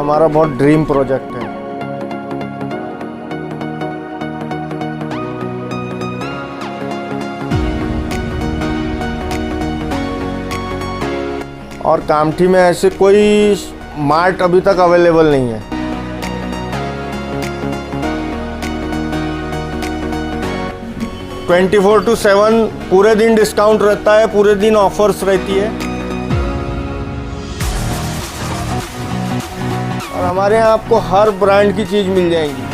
हमारा बहुत dream project है। और कामठी में ऐसे कोई मार्ट अभी तक अवेलेबल नहीं है। ट्वेंटी 4/7 पूरे दिन डिस्काउंट रहता है, पूरे दिन ऑफर्स रहती है। और हमारे यहाँ आपको हर ब्रांड की चीज़ मिल जाएंगी।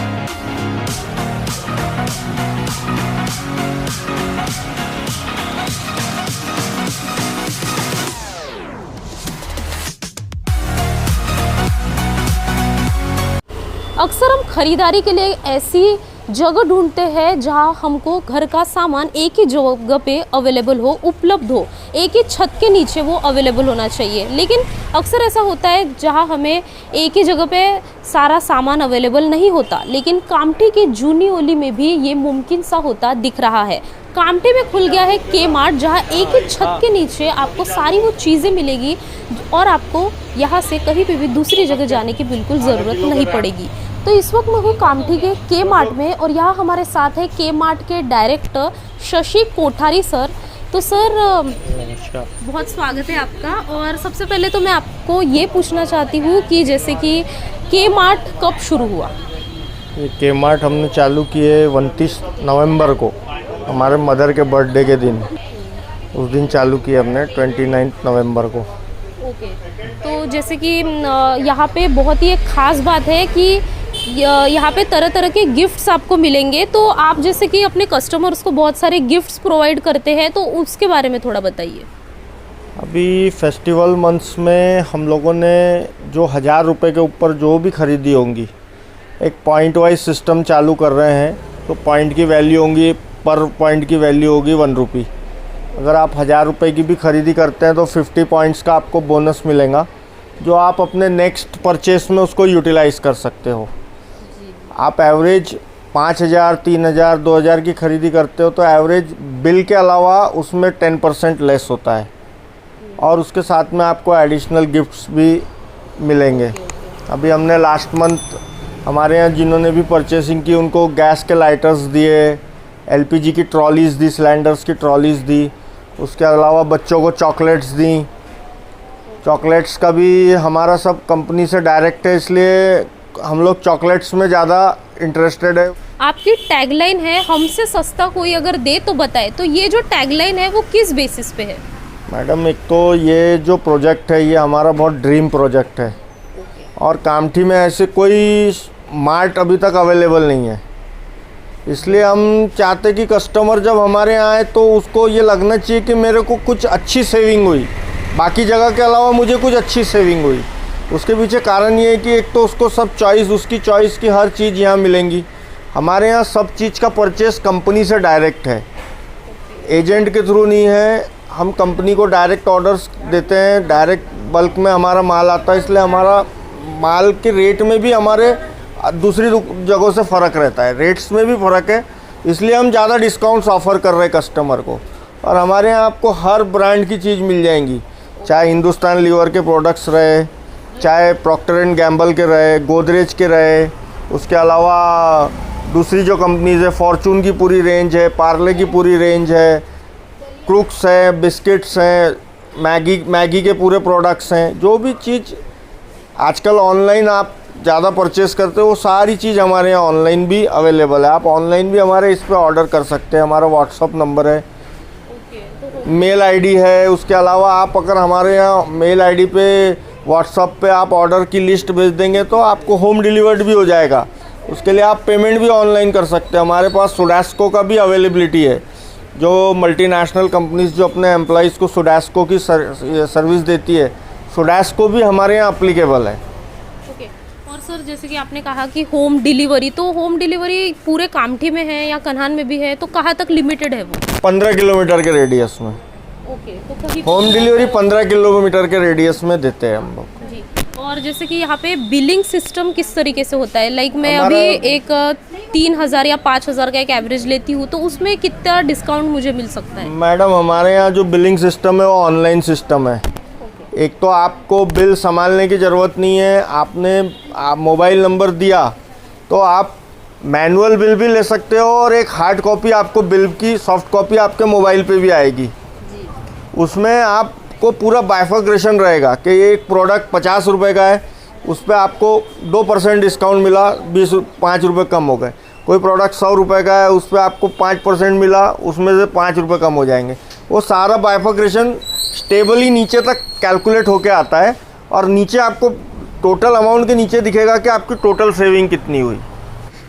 अक्सर हम खरीदारी के लिए ऐसी जगह ढूंढते हैं जहां हमको घर का सामान एक ही जगह पे अवेलेबल हो, उपलब्ध हो, एक ही छत के नीचे वो अवेलेबल होना चाहिए। लेकिन अक्सर ऐसा होता है जहां हमें एक ही जगह पे सारा सामान अवेलेबल नहीं होता, लेकिन कामठी की जूनी ओली में भी ये मुमकिन सा होता दिख रहा है। कामठी में खुल गया है के मार्ट, जहाँ एक ही छत के नीचे आपको सारी वो चीज़ें मिलेगी और आपको यहाँ से कहीं पे भी दूसरी जगह जाने की बिल्कुल ज़रूरत नहीं पड़ेगी। तो इस वक्त मैं हूँ कामठी के मार्ट में और यहाँ हमारे साथ है के मार्ट के डायरेक्टर शशि कोठारी सर। तो सर बहुत स्वागत है आपका। और सबसे पहले तो मैं आपको ये पूछना चाहती हूँ कि जैसे कि के मार्ट कब शुरू हुआ? ये के मार्ट हमने चालू किए 29 नवंबर को, हमारे मदर के बर्थडे के दिन। उस दिन चालू किया हमने 29 नवंबर को। ओके, तो जैसे कि यहाँ पे बहुत ही एक ख़ास बात है कि यहाँ पे तरह तरह के गिफ्ट्स आपको मिलेंगे। तो आप जैसे कि अपने कस्टमर्स को बहुत सारे गिफ्ट्स प्रोवाइड करते हैं, तो उसके बारे में थोड़ा बताइए। अभी फेस्टिवल मंथ्स में हम लोगों ने जो 1000 रुपये के ऊपर जो भी खरीदी होंगी, एक पॉइंट वाइज सिस्टम चालू कर रहे हैं। तो पॉइंट की वैल्यू होंगी, पर पॉइंट की वैल्यू होगी 1 रुपी। अगर आप 1000 रुपये की भी खरीदी करते हैं तो 50 पॉइंट्स का आपको बोनस मिलेगा, जो आप अपने नेक्स्ट परचेस में उसको यूटिलाइज़ कर सकते हो। आप एवरेज 5000, 3000, 2000 की खरीदी करते हो तो एवरेज बिल के अलावा उसमें 10% लेस होता है और उसके साथ में आपको एडिशनल गिफ्ट्स भी मिलेंगे। अभी हमने लास्ट मंथ हमारे यहाँ जिन्होंने भी परचेसिंग की उनको गैस के लाइटर्स दिए, एलपीजी की ट्रॉलीज़ दी, सिलेंडर्स की ट्रॉलीज़ दी। उसके अलावा बच्चों को चॉकलेट्स दी। चॉकलेट्स का भी हमारा सब कंपनी से डायरेक्ट है, इसलिए हम लोग चॉकलेट्स में ज़्यादा इंटरेस्टेड है। आपकी टैगलाइन है हमसे सस्ता कोई अगर दे तो बताए, तो ये जो टैगलाइन है वो किस बेसिस पे है? मैडम, एक तो ये जो प्रोजेक्ट है ये हमारा बहुत ड्रीम प्रोजेक्ट है और कामठी में ऐसे कोई मार्ट अभी तक अवेलेबल नहीं है। इसलिए हम चाहते कि कस्टमर जब हमारे यहाँ आए तो उसको ये लगना चाहिए कि मेरे को कुछ अच्छी सेविंग हुई, बाकी जगह के अलावा मुझे कुछ अच्छी सेविंग हुई। उसके पीछे कारण ये है कि एक तो उसको सब चॉइस, उसकी चॉइस की हर चीज़ यहाँ मिलेंगी। हमारे यहाँ सब चीज़ का परचेस कंपनी से डायरेक्ट है, एजेंट के थ्रू नहीं है। हम कंपनी को डायरेक्ट ऑर्डर्स देते हैं, डायरेक्ट बल्क में हमारा माल आता है, इसलिए हमारा माल के रेट में भी हमारे दूसरी जगहों से फ़र्क रहता है, रेट्स में भी फ़र्क है। इसलिए हम ज़्यादा डिस्काउंट्स ऑफ़र कर रहे हैं कस्टमर को। और हमारे यहाँ आपको हर ब्रांड की चीज़ मिल जाएंगी, चाहे हिंदुस्तान लीवर के प्रोडक्ट्स रहे, चाहे प्रॉक्टर एंड गैम्बल के रहे, गोदरेज के रहे। उसके अलावा दूसरी जो कंपनीज़ है, फॉर्चून की पूरी रेंज है, पार्ले की पूरी रेंज है, क्रुक्स है, बिस्किट्स हैं, मैगी के पूरे प्रोडक्ट्स हैं। जो भी चीज़ आजकल ऑनलाइन आप ज़्यादा परचेस करते हो वो सारी चीज़ हमारे यहाँ ऑनलाइन भी अवेलेबल है। आप ऑनलाइन भी हमारे इस पर ऑर्डर कर सकते हैं। हमारा व्हाट्सअप नंबर है, मेल आईडी है। उसके अलावा आप अगर हमारे यहाँ मेल आईडी पे, व्हाट्सअप पे आप ऑर्डर की लिस्ट भेज देंगे तो आपको होम डिलीवर्ड भी हो जाएगा। उसके लिए आप पेमेंट भी ऑनलाइन कर सकते हैं। हमारे पास सुडास्को का भी अवेलेबिलिटी है, जो मल्टीनेशनल कंपनीज जो अपने एम्प्लॉइज़ को सुडास्को की सर्विस देती है, सुडास्को भी हमारे यहाँ अप्लीकेबल है। ओके। और सर जैसे कि आपने कहा कि होम डिलीवरी, तो होम डिलीवरी पूरे कामठी में है या कन्हान में भी है, तो कहाँ तक लिमिटेड है वो? 15 किलोमीटर के रेडियस में। ओके, तो कहीं होम डिलीवरी 15 किलोमीटर के रेडियस में देते हैं हम लोग जी। और जैसे कि यहाँ पे बिलिंग सिस्टम किस तरीके से होता है? लाइक मैं अभी एक 3000 या 5000 का एक एवरेज लेती हूँ, तो उसमें कितना डिस्काउंट मुझे मिल सकता है? मैडम, हमारे यहाँ जो बिलिंग सिस्टम है वो ऑनलाइन सिस्टम है। एक तो आपको बिल संभालने की ज़रूरत नहीं है, आप मोबाइल नंबर दिया तो आप मैनुअल बिल भी ले सकते हो और एक हार्ड कॉपी आपको बिल की सॉफ्ट कॉपी आपके मोबाइल पे भी आएगी। उसमें आपको पूरा बाइफर्केशन रहेगा कि ये एक प्रोडक्ट 50 रुपये का है, उस पर आपको 2% डिस्काउंट मिला, 5 रुपये कम हो गए। कोई प्रोडक्ट 100 रुपये का है, उस पर आपको 5% मिला, उसमें से 5 रुपये कम हो जाएंगे। वो सारा बाइफर्केशन स्टेबली नीचे तक कैलकुलेट होके आता है और नीचे आपको टोटल अमाउंट के नीचे दिखेगा कि आपकी टोटल सेविंग कितनी हुई।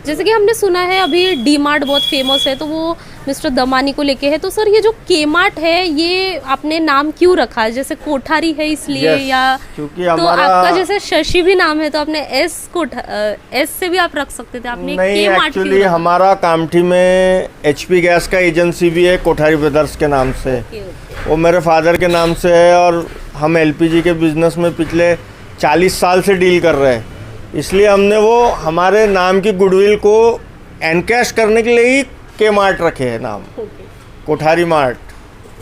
जैसे कि हमने सुना है अभी डी मार्ट बहुत फेमस है, तो वो मिस्टर दमानी को लेके है, तो सर ये जो के मार्ट है ये आपने नाम क्यों रखा है? जैसे कोठारी है इसलिए Yes, या क्योंकि तो हमारा आपका जैसे शशि भी नाम है तो आपने एस से भी आप रख सकते थे, आपने नहीं, के मार्ट क्यों एक्चुअली रखा? हमारा कामठी में HP गैस का एजेंसी भी है कोठारी ब्रदर्स के नाम से, वो मेरे फादर के नाम से है और हम LPG के बिज़नेस में पिछले 40 साल से डील कर रहे हैं, इसलिए हमने वो हमारे नाम की गुडविल को एनकैश करने के लिए ही के मार्ट रखे हैं नाम, कोठारी मार्ट।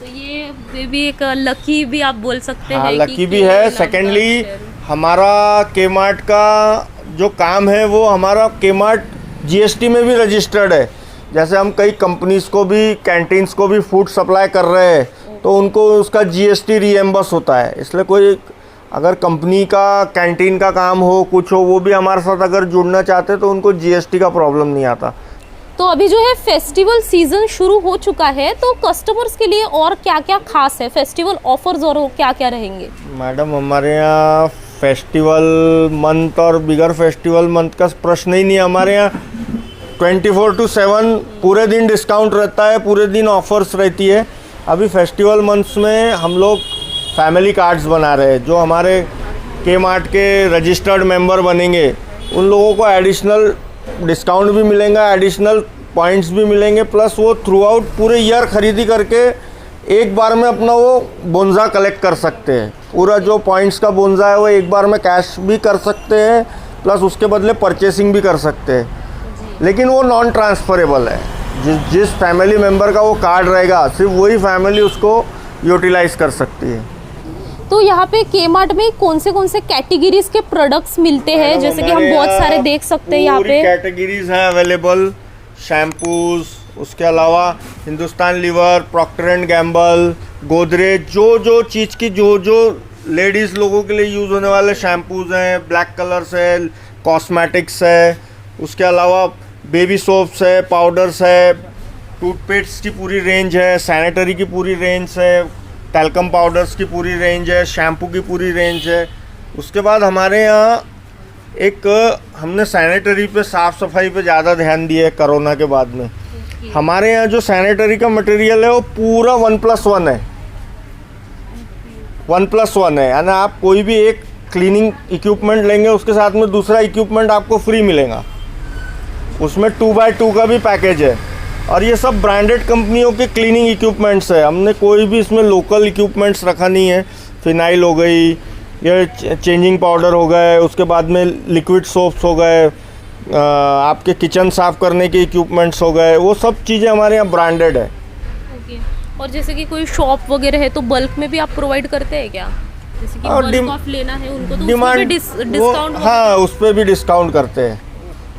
तो ये भी एक लकी भी आप बोल सकते हाँ, हैं कि लकी भी के है। नाम का सेकेंडली शेयर। हमारा के मार्ट का जो काम है वो हमारा के मार्ट GST में भी रजिस्टर्ड है। जैसे हम कई कंपनीज़ को भी, कैंटीन्स को भी फूड सप्लाई कर रहे हैं तो उनको उसका GST रीएम्बर्स होता है, इसलिए कोई अगर कंपनी का कैंटीन का काम हो, कुछ हो, वो भी हमारे साथ अगर जुड़ना चाहते हैं तो उनको GST का प्रॉब्लम नहीं आता। तो अभी जो है फेस्टिवल सीजन शुरू हो चुका है, तो कस्टमर्स के लिए और क्या क्या खास है, फेस्टिवल ऑफर्स और क्या क्या रहेंगे? मैडम हमारे यहाँ फेस्टिवल मंथ और बिगर फेस्टिवल मंथ का प्रश्न ही नहीं है। हमारे यहाँ 24/7 पूरे दिन डिस्काउंट रहता है, पूरे दिन ऑफर्स रहती है। अभी फेस्टिवल मंथ्स में हम लोग फैमिली कार्ड्स बना रहे हैं, जो हमारे के मार्ट के रजिस्टर्ड मेंबर बनेंगे उन लोगों को एडिशनल डिस्काउंट भी मिलेगा, एडिशनल पॉइंट्स भी मिलेंगे, प्लस वो थ्रू आउट पूरे ईयर खरीदी करके एक बार में अपना वो बोनज़ा कलेक्ट कर सकते हैं। पूरा जो पॉइंट्स का बोनज़ा है वो एक बार में कैश भी कर सकते हैं, प्लस उसके बदले परचेसिंग भी कर सकते हैं। लेकिन वो नॉन ट्रांसफरेबल है, जिस फैमिली मेम्बर का वो कार्ड रहेगा सिर्फ वही फैमिली उसको यूटिलाइज़ कर सकती है। तो यहाँ पे के मार्ट में कौन से कैटेगरीज के प्रोडक्ट्स मिलते हैं? जैसे कि हम बहुत सारे देख सकते हैं यहाँ पे कैटेगरीज हैं अवेलेबल, शैम्पूज, उसके अलावा Hindustan Lever, Procter and Gamble, Godrej, जो चीज़ की जो लेडीज़ लोगों के लिए यूज़ होने वाले शैम्पूज हैं, ब्लैक कलर्स है, कॉस्मेटिक्स है, उसके अलावा बेबी सोप्स है, पाउडर्स है, टूथपेस्ट की पूरी रेंज है, सैनिटरी की पूरी रेंज है, टैल्कम पाउडर्स की पूरी रेंज है, शैम्पू की पूरी रेंज है। उसके बाद हमारे यहाँ हमने सैनिटरी पे, साफ़ सफाई पे ज़्यादा ध्यान दिया है कोरोना के बाद में। हमारे यहाँ जो सैनिटरी का मटेरियल है वो पूरा 1+1 है, 1+1 है, यानी आप कोई भी एक क्लीनिंग इक्विपमेंट लेंगे उसके साथ में दूसरा इक्विपमेंट आपको फ्री मिलेगा। उसमें 2x2 का भी पैकेज है और ये सब ब्रांडेड कंपनियों के क्लीनिंग इक्विपमेंट्स है। हमने कोई भी इसमें लोकल इक्विपमेंट्स रखा नहीं है। फिनाइल हो गई, ये चेंजिंग पाउडर हो गए, उसके बाद में लिक्विड सोप्स हो गए, आपके किचन साफ़ करने के इक्विपमेंट्स हो गए, वो सब चीज़ें हमारे यहाँ ब्रांडेड है। और जैसे कि कोई शॉप वगैरह है तो बल्क में भी आप प्रोवाइड करते हैं क्या? जैसे कि बल्क ऑफ लेना है उनको तो डिमांड डिस्काउंट? हाँ, उस पर भी डिस्काउंट करते हैं,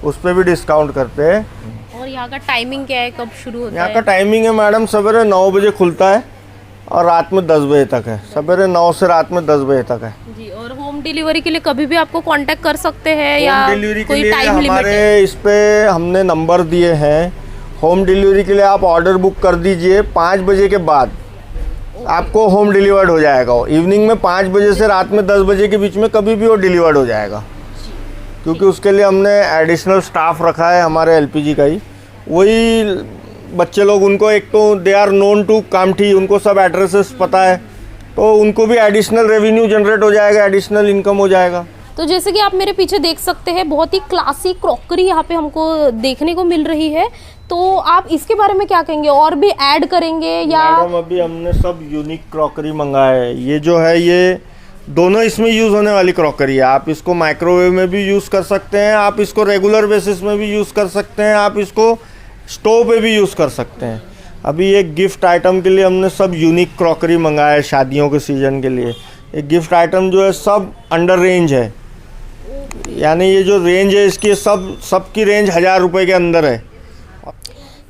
उस पर भी डिस्काउंट करते हैं। और यहाँ का टाइमिंग क्या है, कब शुरू होता है? यहाँ का टाइमिंग है मैडम, सवेरे 9 बजे खुलता है और रात में 10 बजे तक है। सवेरे 9 से रात में 10 बजे तक है जी। और होम डिलीवरी के लिए कभी भी आपको कांटेक्ट कर सकते हैं या होम डिलीवरी के कोई लिए टाइम लिमिट है? हमारे इस पे हमने नंबर दिए हैं। होम डिलीवरी के लिए आप ऑर्डर बुक कर दीजिए, 5 बजे के बाद आपको होम डिलीवर्ड हो जाएगा। इवनिंग में 5 बजे से रात में 10 बजे के बीच में कभी भी वो डिलीवर्ड हो जाएगा, क्योंकि उसके लिए हमने एडिशनल स्टाफ रखा है हमारे LPG का ही। वही बच्चे लोग, उनको एक तो they are known to Kamthi, उनको सब एड्रेसेस पता है, तो उनको भी एडिशनल रेवेन्यू जनरेट हो जाएगा, एडिशनल इनकम हो जाएगा। तो जैसे कि आप मेरे पीछे देख सकते हैं बहुत ही क्लासिक क्रॉकरी यहाँ पे हमको देखने को मिल रही है, तो आप इसके बारे में क्या कहेंगे? और भी ऐड करेंगे या? मैडम अभी हमने सब यूनिक क्रॉकरी मंगाया है। ये जो है ये दोनों इसमें यूज़ होने वाली क्रॉकरी है। आप इसको माइक्रोवेव में भी यूज़ कर सकते हैं, आप इसको रेगुलर बेसिस में भी यूज़ कर सकते हैं, आप इसको स्टोव पे भी यूज़ कर सकते हैं। अभी एक गिफ्ट आइटम के लिए हमने सब यूनिक क्रॉकरी मंगाया है शादियों के सीज़न के लिए। ये गिफ्ट आइटम जो है सब अंडर रेंज है, यानी ये जो रेंज है इसकी सबकी रेंज 1000 रुपये के अंदर है।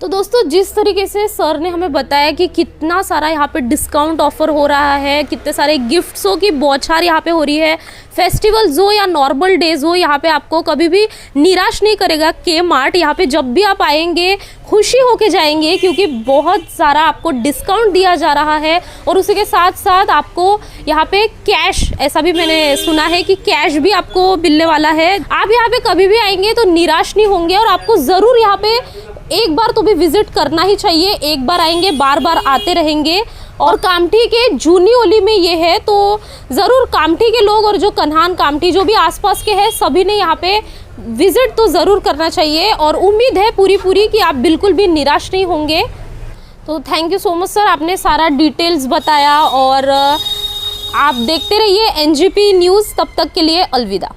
तो दोस्तों जिस तरीके से सर ने हमें बताया कि कितना सारा यहाँ पे डिस्काउंट ऑफर हो रहा है, कितने सारे गिफ्ट्सों की बौछार यहाँ पे हो रही है, फेस्टिवल्स हो या नॉर्मल डेज हो, यहाँ पे आपको कभी भी निराश नहीं करेगा के मार्ट। यहाँ पे जब भी आप आएंगे खुशी होके जाएंगे, क्योंकि बहुत सारा आपको डिस्काउंट दिया जा रहा है और उसी के साथ साथ आपको यहाँ पे कैश, ऐसा भी मैंने सुना है कि कैश भी आपको मिलने वाला है। आप यहाँ पे कभी भी आएंगे तो निराश नहीं होंगे और आपको ज़रूर यहाँ पे एक बार तो भी विजिट करना ही चाहिए। एक बार आएंगे बार बार आते रहेंगे। और कामठी के जूनी ओली में ये है तो ज़रूर कामठी के लोग और जो कन्हान कामठी जो भी आसपास के हैं सभी ने यहाँ पे विजिट तो ज़रूर करना चाहिए और उम्मीद है पूरी कि आप बिल्कुल भी निराश नहीं होंगे। तो thank you so much sir, आपने सारा डिटेल्स बताया और आप देखते रहिए NGP न्यूज़। तब तक के लिए अलविदा।